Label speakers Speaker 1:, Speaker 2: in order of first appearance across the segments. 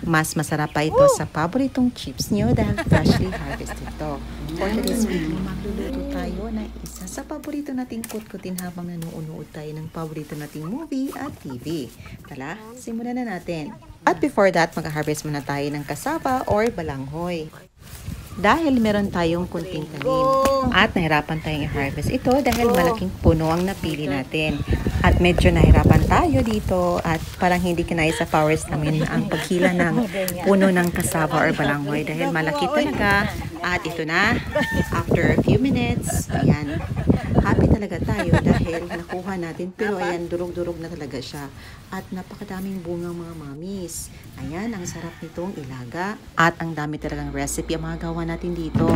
Speaker 1: Mas masarap pa ito sa paboritong chips nyo dahil freshly harvested ito. For today's video, magluluto tayo ng isa sa paborito nating kutkutin habang nanonood tayo ng paborito nating movie at TV. Tala, simulan na natin. At before that, mag-harvest muna tayo ng cassava or balanghoy. Dahil meron tayong kunting tanim at nahirapan tayong i-harvest ito dahil malaking puno ang napili natin. At medyo nahirapan tayo dito at parang hindi kinaya sa powers namin ang paghila ng puno ng cassava or balanghoy dahil malaki talaga. At ito na, after a few minutes, ayan, happy talaga tayo dahil nakuha natin. Pero ayan, durog-durog na talaga siya. At napakadaming bungang mga mamis. Ayan, ang sarap nitong ilaga. At ang dami talagang recipe ang mga gawa natin dito.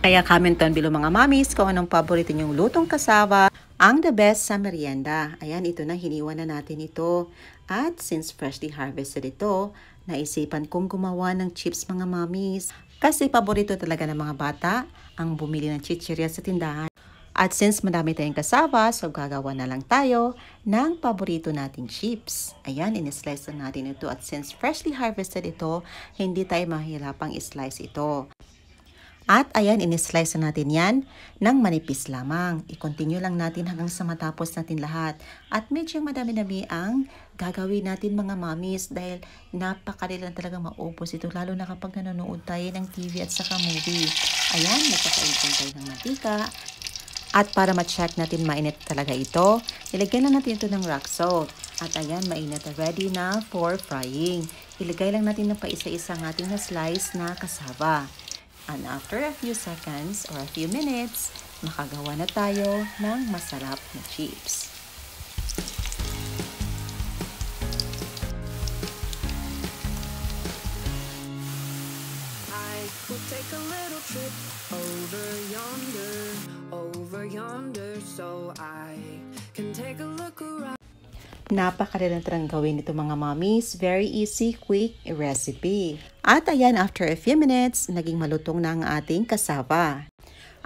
Speaker 1: Kaya comment down below mga mamis kung anong paborito nyong lutong cassava ang the best sa merienda. Ayan, ito na, hiniwan na natin ito. At since freshly harvested ito, naisipan kong gumawa ng chips mga mamis. Kasi paborito talaga ng mga bata ang bumili ng chichirya sa tindahan. At since madami tayong cassava, so gagawa na lang tayo ng paborito nating chips. Ayan, in-slice lang natin ito. At since freshly harvested ito, hindi tayo mahirapang i-slice ito. At ayan, in-slice na natin yan ng manipis lamang. I-continue lang natin hanggang sa matapos natin lahat. At medyo madami-dami ang gagawin natin mga mamis dahil napakadali lang talaga maubos ito. Lalo na kapag nanonood tayo ng TV at saka movie. Ayan, nagkakaintong tayo ng mantika. At para ma-check natin mainit talaga ito, ilagyan na natin ito ng rock salt. At ayan, mainit na ready na for frying. Ilagay lang natin ng paisa-isa ang ating na-slice na cassava. And after a few seconds or a few minutes, makagawa na tayo ng masarap na chips.
Speaker 2: I will take a little trip over yonder, so I can take a look around.
Speaker 1: Napakadali lang gawin ito mga mamis. Very easy, quick recipe. At ayan, after a few minutes, naging malutong na ang ating cassava.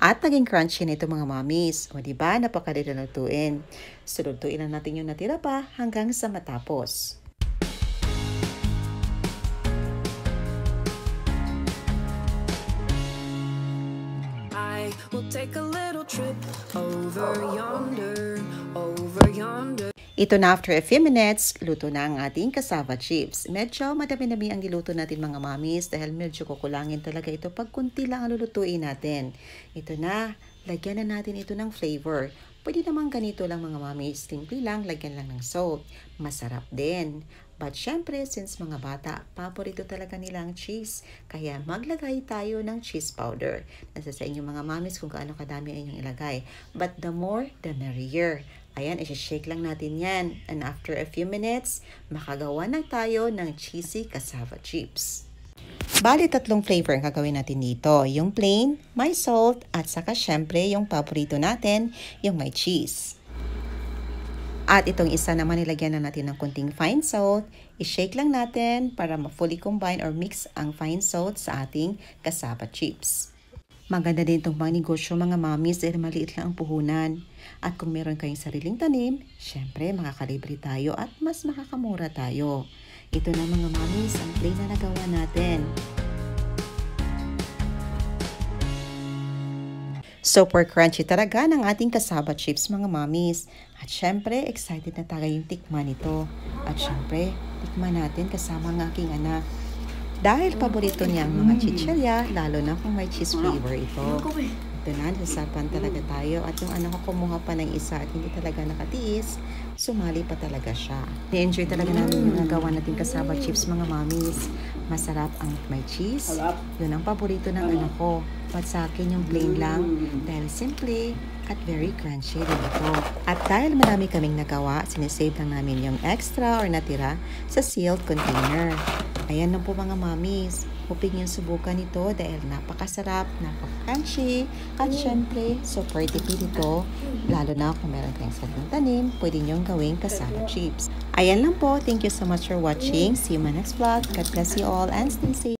Speaker 1: At naging crunchy na ito mga mamis. O diba, napakadali na lutuin. So, lutuin lang natin yung natira pa hanggang sa matapos.
Speaker 2: I will take a little trip over yonder.
Speaker 1: Ito na after a few minutes, luto na ang ating cassava chips. Medyo madami-dami ang niluto natin mga mamis dahil medyo kukulangin talaga ito pag kunti lang ang lulutuin natin. Ito na, lagyan na natin ito ng flavor. Pwede naman ganito lang mga mamis, simple lang, lagyan lang ng salt. Masarap din. But syempre, since mga bata, paborito talaga nilang cheese. Kaya maglagay tayo ng cheese powder. Nasa sa inyo mga mamis kung gaano kadami ay inyong ilagay. But the more, the merrier. Ayan, isi-shake lang natin yan. And after a few minutes, makagawa na tayo ng cheesy cassava chips. Bali, tatlong flavor ang gagawin natin dito. Yung plain, may salt, at saka syempre yung paborito natin, yung may cheese. At itong isa naman nilagyan na natin ng kunting fine salt. I-shake lang natin para ma-fully combine or mix ang fine salt sa ating cassava chips. Maganda din itong mga negosyo mga mamis dahil maliit lang ang puhunan. At kung meron kayong sariling tanim, syempre makakalibre tayo at mas makakamura tayo. Ito na mga mamis ang plain na nagawa natin. Super crunchy talaga ng ating cassava chips mga mamis. At syempre, excited na tayo yung tikman ito. At syempre, tikman natin kasama ng aking anak. Dahil paborito niya ang mga chichirya, lalo na kung may cheese flavor ito. Ito na, nasapan talaga tayo. At yung anak ko kumuha pa ng isa at hindi talaga nakatiis, sumali pa talaga siya. I-enjoy talaga namin yung nagawa natin cassava chips mga mamis. Masarap ang may cheese. Yun ang paborito ng anak ko. But sa akin yung plain lang dahil simple at very crunchy rin ito. At dahil marami kaming nagawa, sinisave lang namin yung extra or natira sa sealed container. Ayan lang po mga mamis. Hoping yung subukan ito dahil napakasarap, napaka-crunchy, at syempre, super tipid ito. Lalo na kung meron kayong sariling tanim, pwede nyong gawing cassava chips. Ayan lang po. Thank you so much for watching. See you in my next vlog. God bless you all and stay safe.